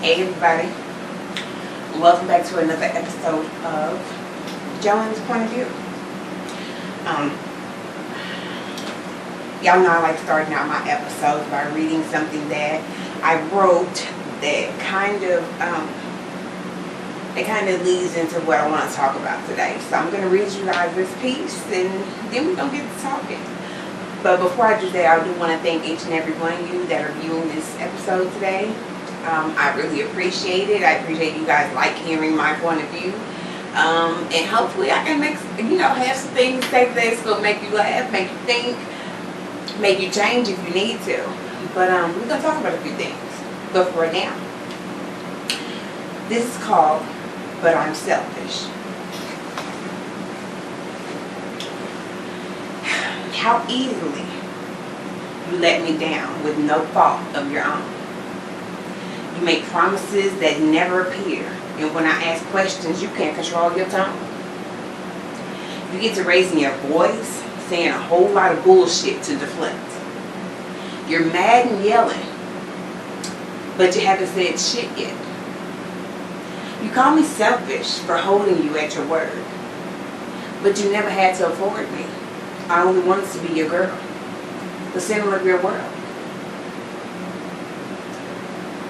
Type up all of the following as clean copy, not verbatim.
Hey everybody, welcome back to another episode of JoAnna's Point of View. Y'all know I like starting out my episodes by reading something that I wrote that kind of leads into what I want to talk about today. So I'm going to read you guys this piece and then we're going to get to talking. But before I do that, I do want to thank each and every one of you that are viewing this episode today. I really appreciate it. I appreciate you guys like hearing my point of view. And hopefully I can have some things to say today that's going to make you laugh, make you think, make you change if you need to. But we're going to talk about a few things. But for now, this is called But I'm Selfish. How easily you let me down with no fault of your own. You make promises that never appear, and when I ask questions, you can't control your tone. You get to raising your voice, saying a whole lot of bullshit to deflect. You're mad and yelling, but you haven't said shit yet. You call me selfish for holding you at your word, but you never had to afford me. I only wanted to be your girl, the center of your world.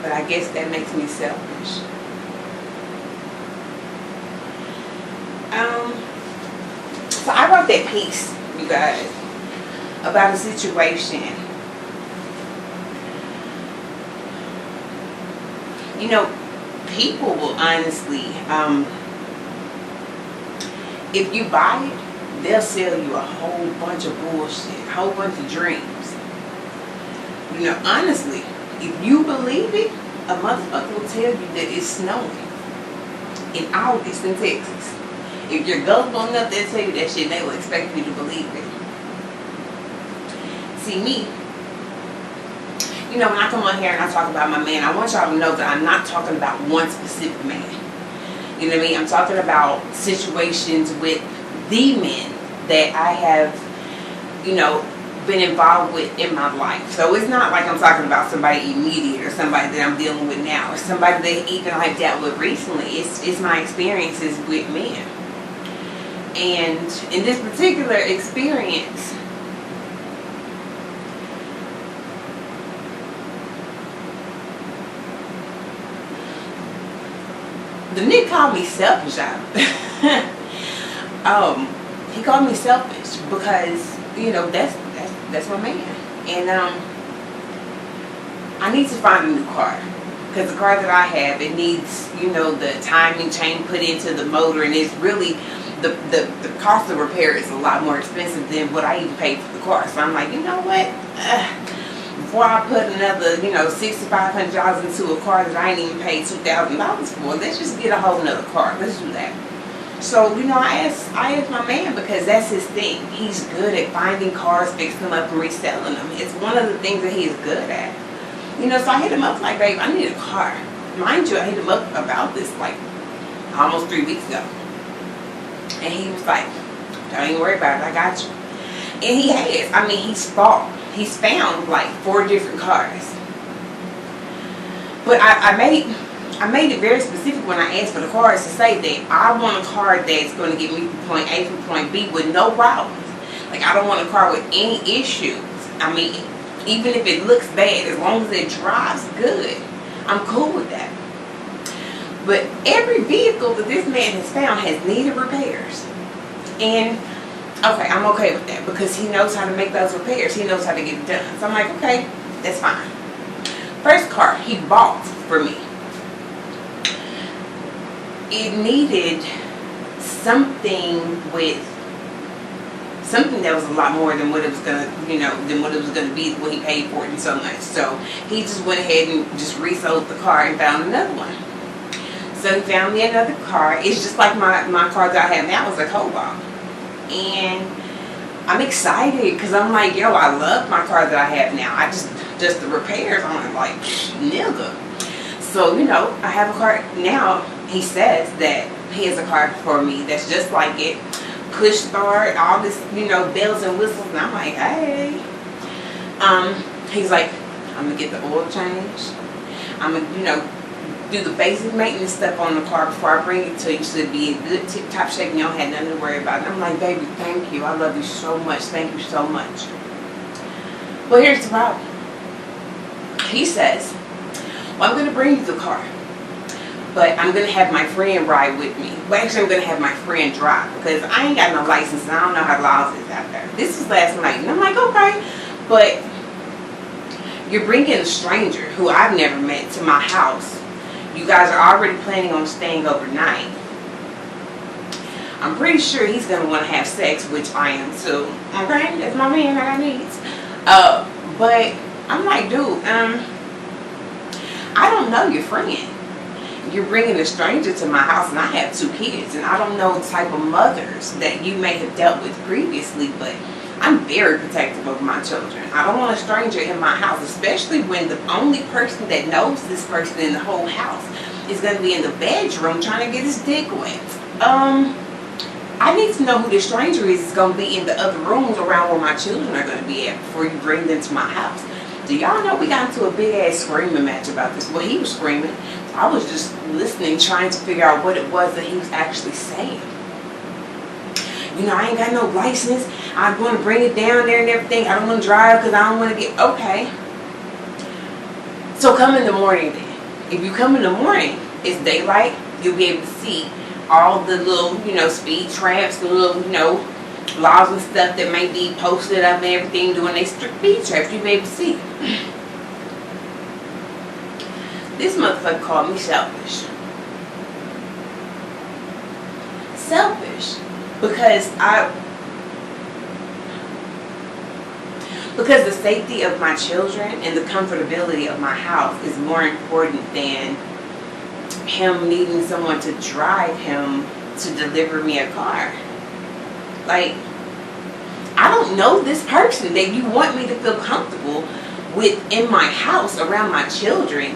But I guess that makes me selfish. So I wrote that piece, you guys, about a situation. People will honestly, if you buy it, they'll sell you a whole bunch of bullshit, a whole bunch of dreams. Honestly, if you believe it, a motherfucker will tell you that it's snowing in August in Texas. If you're gullible enough, they'll tell you that shit and they will expect you to believe it. See, me, when I come on here and I talk about my man, I want y'all to know that I'm not talking about one specific man. You know what I mean? I'm talking about situations with the men that I have, been involved with in my life. So it's not like I'm talking about somebody immediate or somebody that I'm dealing with now or somebody that even I've dealt with recently. It's my experiences with men. And in this particular experience, the nigga called me selfish. He called me selfish because, that's my man. And I need to find a new car. Because the car that I have, it needs, the timing chain put into the motor, and it's really, the cost of repair is a lot more expensive than what I even paid for the car. So I'm like, you know what? Before I put another, $6,500 into a car that I ain't even paid $2,000 for, let's just get a whole nother car. Let's do that. So, I asked my man because that's his thing. He's good at finding cars, fixing them up, and reselling them. It's one of the things that he's good at. So I hit him up like, babe, I need a car. Mind you, I hit him up about this like almost 3 weeks ago. And he was like, don't even worry about it, I got you. And he has. He's found like 4 different cars. But I made it very specific when I asked for the cars to say that I want a car that's going to get me from point A to point B with no problems. Like, I don't want a car with any issues. Even if it looks bad, as long as it drives good, I'm cool with that. But every vehicle that this man has found has needed repairs. And, okay, I'm okay with that because he knows how to make those repairs. He knows how to get it done. So I'm like, okay, that's fine. First car he bought for me, it needed something that was a lot more than what it was gonna, than what it was gonna be, what he paid for it and so much. So he just went ahead and just resold the car and found another one. So he found me another car. It's just like my car that I have now is a Cobalt. And I'm excited because I'm like, yo, I love my car that I have now. I just the repairs on it, like, nigga. So, I have a car now. He says that he has a car for me that's just like it. Push start, all this, bells and whistles. And I'm like, hey. He's like, I'm going to get the oil changed. I'm going to, do the basic maintenance stuff on the car before I bring it to you, so it'd be in good tip-top shape and you don't have nothing to worry about. And I'm like, baby, thank you. I love you so much. Thank you so much. Well, here's the problem. He says, well, I'm going to bring you the car, but I'm going to have my friend ride with me. Well, actually, I'm going to have my friend drive because I ain't got no license and I don't know how the laws is out there. This was last night. And I'm like, okay, but you're bringing a stranger who I've never met to my house. You guys are already planning on staying overnight. I'm pretty sure he's going to want to have sex, which I am too. Okay? That's my man. I got needs. But I'm like, dude, I don't know your friend. You're bringing a stranger to my house, and I have 2 kids, and I don't know the type of mothers that you may have dealt with previously, but I'm very protective of my children. I don't want a stranger in my house, especially when the only person that knows this person in the whole house is going to be in the bedroom trying to get his dick wet. I need to know who the stranger is going to be in the other rooms around where my children are going to be at before you bring them to my house. Do y'all know we got into a big ass screaming match about this? Well, he was screaming. I was just listening, trying to figure out what it was that he was actually saying. You know, I ain't got no license. I'm going to bring it down there and everything. I don't want to drive because I don't want to get... Okay. So come in the morning then. If you come in the morning, it's daylight. You'll be able to see all the little, you know, speed traps, the little, you know, laws and stuff that may be posted up and everything doing their speed traps. You'll be able to see. This motherfucker called me selfish. Selfish. Because the safety of my children and the comfortability of my house is more important than him needing someone to drive him to deliver me a car. Like, I don't know this person that you want me to feel comfortable with in my house around my children.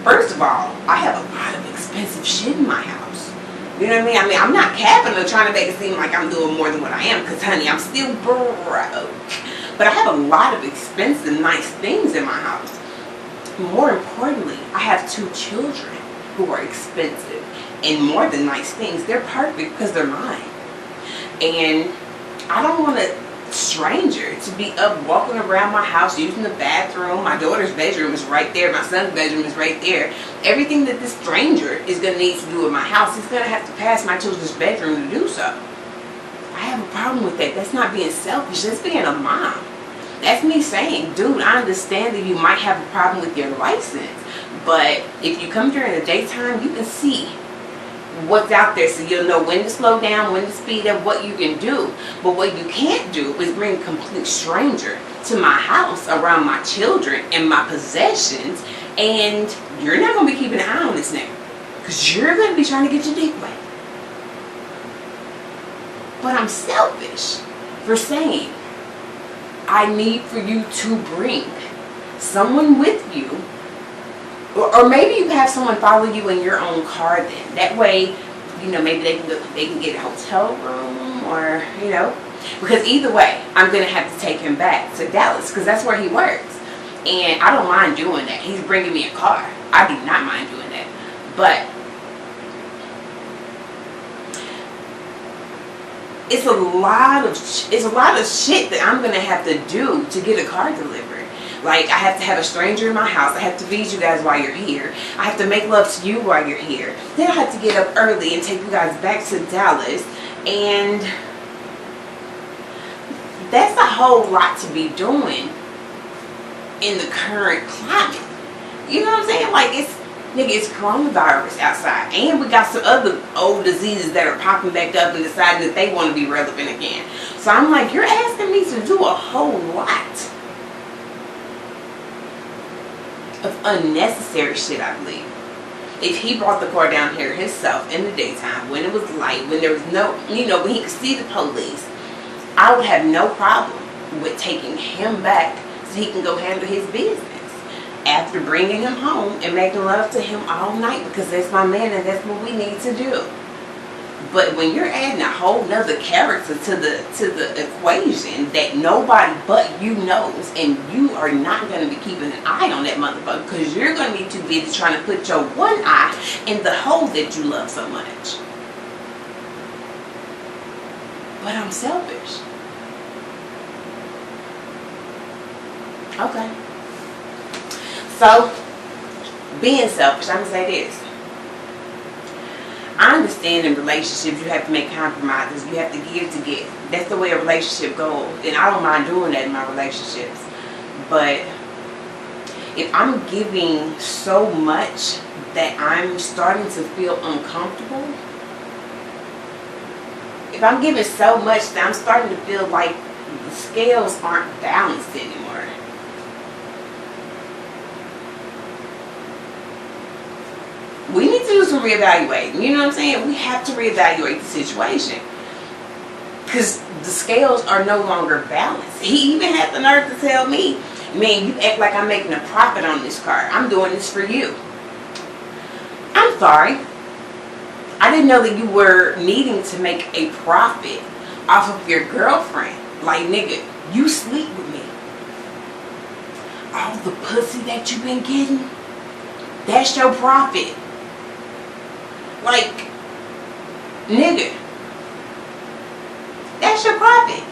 First of all, I have a lot of expensive shit in my house. You know what I mean? I'm not capping or trying to make it seem like I'm doing more than what I am, because honey, I'm still broke. But I have a lot of expensive, nice things in my house. More importantly, I have 2 children who are expensive and more than nice things. They're perfect because they're mine. And I don't want a stranger to be up walking around my house using the bathroom. My daughter's bedroom is right there. My son's bedroom is right there. Everything that this stranger is going to need to do in my house, he's going to have to pass my children's bedroom to do so. I have a problem with that. That's not being selfish. That's being a mom. That's me saying, dude, I understand that you might have a problem with your license, but if you come during the daytime, you can see what's out there, so you'll know when to slow down, when to speed up, what you can do. But what you can't do is bring a complete stranger to my house around my children and my possessions, and you're not going to be keeping an eye on this nigga because you're going to be trying to get your dick wet. But I'm selfish for saying I need for you to bring someone with you, or maybe you have someone follow you in your own car then. That way, you know, maybe they can get a hotel room, or, you know, because either way, I'm going to have to take him back to Dallas because that's where he works. And I don't mind doing that. He's bringing me a car. I do not mind doing that. But it's a lot of shit that I'm going to have to do to get a car delivered. Like, I have to have a stranger in my house. I have to feed you guys while you're here. I have to make love to you while you're here. Then I have to get up early and take you guys back to Dallas. And that's a whole lot to be doing in the current climate. You know what I'm saying? Like, it's coronavirus outside. And we got some other old diseases that are popping back up and deciding that they want to be relevant again. So I'm like, you're asking me to do a whole lot of unnecessary shit, I believe. If he brought the car down here himself in the daytime, when it was light, when there was no, you know, when he could see the police, I would have no problem with taking him back so he can go handle his business after bringing him home and making love to him all night, because that's my man and that's what we need to do. But when you're adding a whole nother character to the equation that nobody but you knows, and you are not going to be keeping an eye on that motherfucker because you're going to be too busy trying to put your one eye in the hole that you love so much. But I'm selfish. Okay. So, being selfish, I'm going to say this. I understand in relationships you have to make compromises. You have to give to get. That's the way a relationship goes. And I don't mind doing that in my relationships. But if I'm giving so much that I'm starting to feel uncomfortable, if I'm giving so much that I'm starting to feel like the scales aren't balanced anymore, we need to do some reevaluating. You know what I'm saying? We have to reevaluate the situation. Because the scales are no longer balanced. He even had the nerve to tell me, man, you act like I'm making a profit on this car. I'm doing this for you. I'm sorry. I didn't know that you were needing to make a profit off of your girlfriend. Like, nigga, you sleep with me. All the pussy that you've been getting, that's your profit. Like, nigga, that's your profit.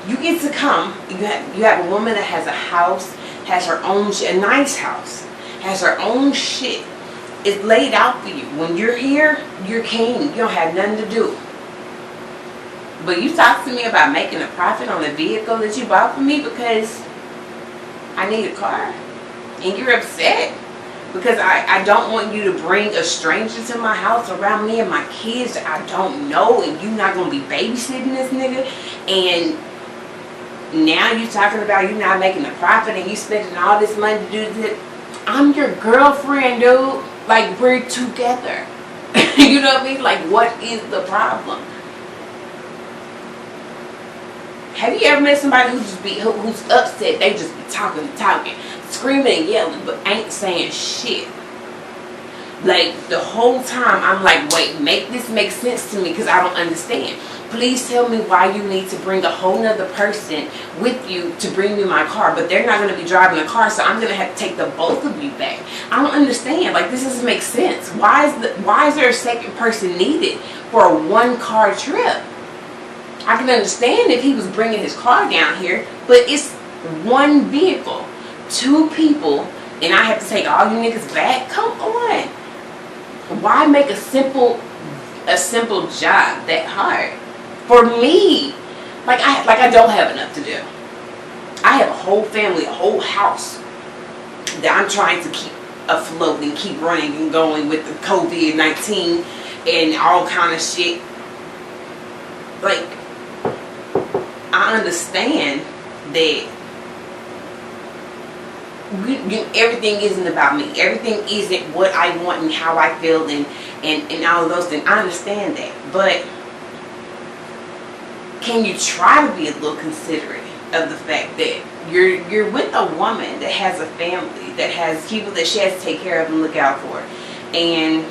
You get to come, you have a woman that has a house, has her own shit, a nice house, has her own shit. It's laid out for you. When you're here, you're king. You don't have nothing to do. But you talk to me about making a profit on a vehicle that you bought for me because I need a car. And you're upset because I don't want you to bring a stranger to my house around me and my kids that I don't know, and you're not going to be babysitting this nigga. And now you talking about you not making a profit and you spending all this money to do this. I'm your girlfriend, dude. Like, we're together. You know what I mean? Like, what is the problem? Have you ever met somebody who's upset? They just be talking, screaming and yelling, but ain't saying shit. Like, the whole time I'm like, wait, make this make sense to me because I don't understand. Please tell me why you need to bring a whole nother person with you to bring me my car, but they're not going to be driving the car, so I'm going to have to take the both of you back. I don't understand. Like, this doesn't make sense. Why is there a second person needed for a one car trip? I can understand if he was bringing his car down here, but it's one vehicle, two people, and I have to take all you niggas back? Come on. Why make a simple job that hard? For me, like I don't have enough to do. I have a whole family, a whole house that I'm trying to keep afloat and keep running and going with the COVID-19 and all kind of shit. Like, I understand that everything isn't about me. Everything isn't what I want and how I feel and all of those things. I understand that. But can you try to be a little considerate of the fact that you're with a woman that has a family, that has people that she has to take care of and look out for, and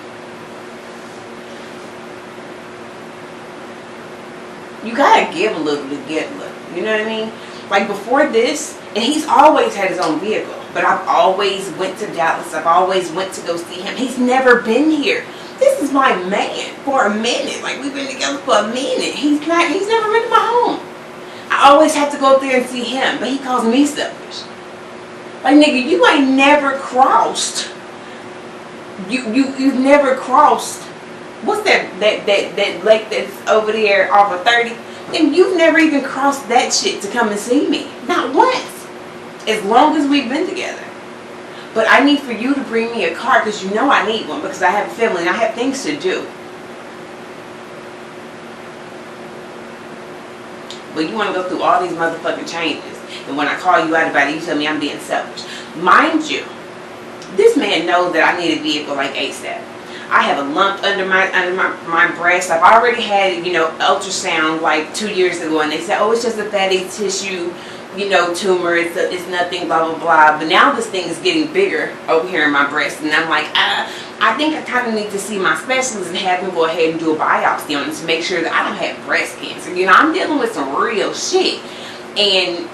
you gotta give a little to get a little. You know what I mean? Like, before this, and he's always had his own vehicle, but I've always went to Dallas. I've always went to go see him. He's never been here. This is my man for a minute. Like, we've been together for a minute. He's never been to my home. I always have to go up there and see him, but he calls me selfish. Like, nigga, you ain't never crossed. You've never crossed. What's that lake that's over there off of 30? And you've never even crossed that shit to come and see me. Not once. As long as we've been together. But I need for you to bring me a car because you know I need one because I have a family and I have things to do. But you want to go through all these motherfucking changes. And when I call you out about it, you tell me I'm being selfish. Mind you, this man knows that I need a vehicle like ASAP. I have a lump under my breast. I've already had, ultrasound like 2 years ago, and they said, oh, it's just a fatty tissue, tumor. It's nothing, blah blah blah. But now this thing is getting bigger over here in my breast, and I'm like, I think I kind of need to see my specialist and have him go ahead and do a biopsy on it to make sure that I don't have breast cancer. You know, I'm dealing with some real shit. And,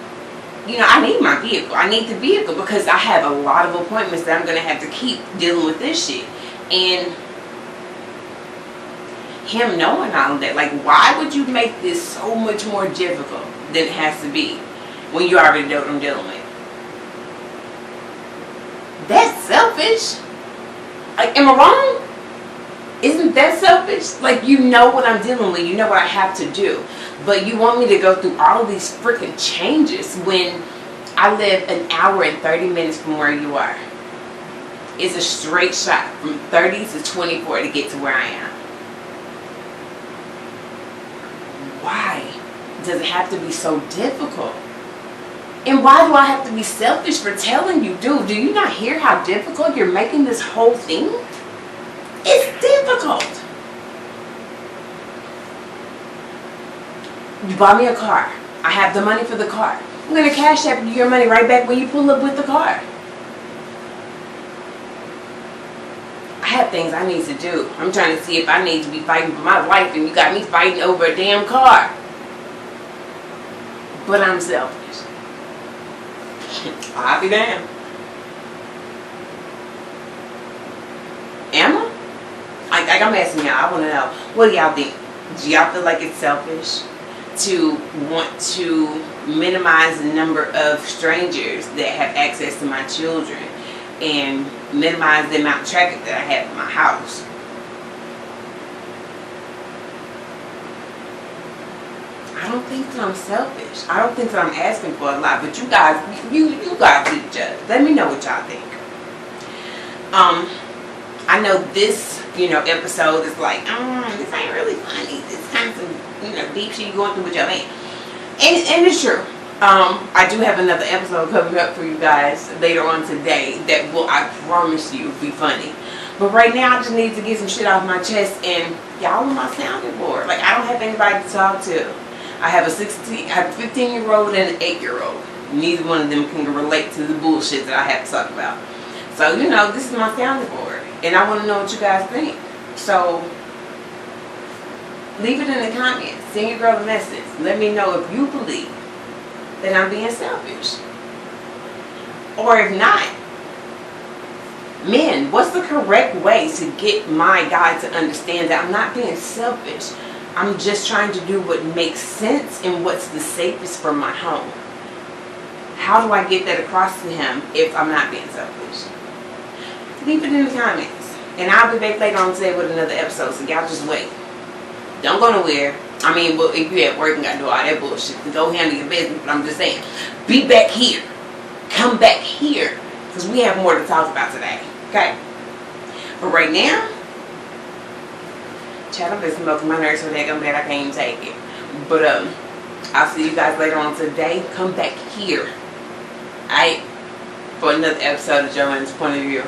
you know, I need my vehicle. I need the vehicle because I have a lot of appointments that I'm going to have to keep dealing with this shit. And him knowing all of that, like, why would you make this so much more difficult than it has to be when you already know what I'm dealing with? That's selfish. Like, am I wrong? Isn't that selfish? Like, you know what I'm dealing with. You know what I have to do. But you want me to go through all of these freaking changes when I live an hour and 30 minutes from where you are. It's a straight shot from 30 to 24 to get to where I am. Why does it have to be so difficult? And why do I have to be selfish for telling you, dude, do you not hear how difficult you're making this whole thing? It's difficult. You bought me a car. I have the money for the car. I'm going to cash app you your money right back when you pull up with the car. I have things I need to do. I'm trying to see if I need to be fighting for my life and you got me fighting over a damn car. But I'm selfish. I'll be damned. Am I? Like I'm asking y'all, I want to know, what do y'all think? Do y'all feel like it's selfish to want to minimize the number of strangers that have access to my children and minimize the amount of traffic that I have in my house? I don't think that I'm selfish. I don't think that I'm asking for a lot. But you guys, you guys be the judge. Let me know what y'all think. I know this, episode is like, this ain't really funny. This kind of some, deep shit you going through with your man. And it's true. I do have another episode coming up for you guys later on today that will, I promise you, be funny. But right now, I just need to get some shit off my chest, and y'all are my sounding board. Like, I don't have anybody to talk to. I have a 15-year-old and an 8-year-old. Neither one of them can relate to the bullshit that I have to talk about. So, this is my sounding board. And I want to know what you guys think. So, leave it in the comments. Send your girl a message. Let me know if you believe that I'm being selfish. Or if not, men, what's the correct way to get my guy to understand that I'm not being selfish? I'm just trying to do what makes sense and what's the safest for my home. How do I get that across to him if I'm not being selfish? Leave it in the comments. And I'll be back later on today with another episode, so y'all just wait. Don't go nowhere. I mean, well, if you're at work and got to do all that bullshit, go handle your business. But I'm just saying, be back here. Come back here. Because we have more to talk about today. Okay? But right now, chat, I've been smoking my nerves so damn bad I can't even take it. But I'll see you guys later on today. Come back here. Alright? For another episode of JoAnna's Point of View.